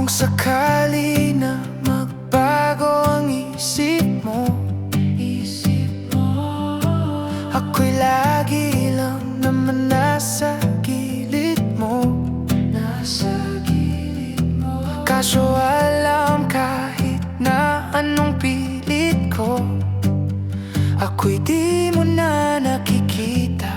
Kung sakali na magbago ang isip mo, ako'y lagi lang naman nasa gilid mo. Kaso alam, kahit na anong pilit ko, ako'y di mo na nakikita.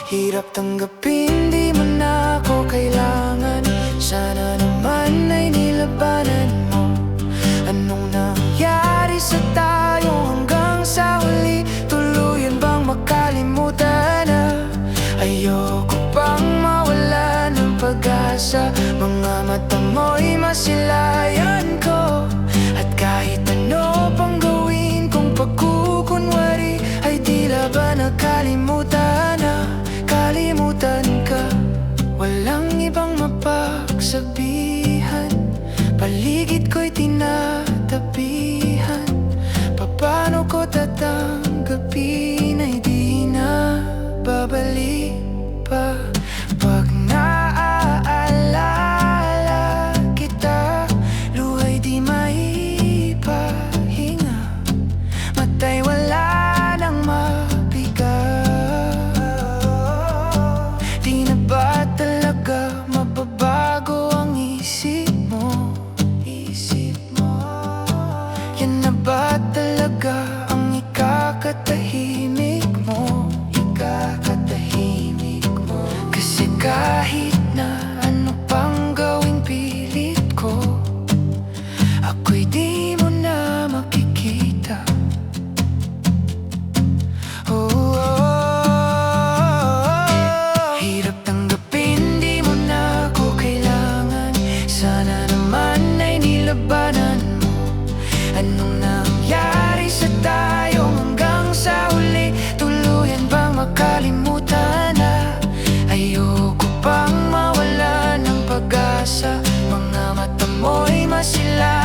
Hirap tanggapin, di mo na ako kailangan. Sana naman ay nilabanan mo. Anong nangyari sa tayo hanggang sa huli? Tuluyan bang makalimutan na? Ayoko pang mawala ng pag-asa. Mga mata mo'y masilayan ko. At kahit ano pang gawin kong pagkukunwari, ay tila ba nakalimutan na? Kalimutan ka, walang ibang mapagsabihan. Paligid ko'y tinatabihan. Paano ko tatanggapin ay di na babalik pa? Pag naaalala kita, luha'y di maipahinga. Mata'y wala nang di na ba talaga mababago ang isip mo? Yan na ba talaga ang ikakatahimik mo? Kasi kahit na ano pang gawing pilit ko, ako'y di mo na makikita. Sana naman ay nilabanan mo. Anong nangyari sa tayo hanggang sa huli? Tuluyan bang makalimutan na? Ayoko pang mawala ng pag-asa. Mga mata mo'y masilayan.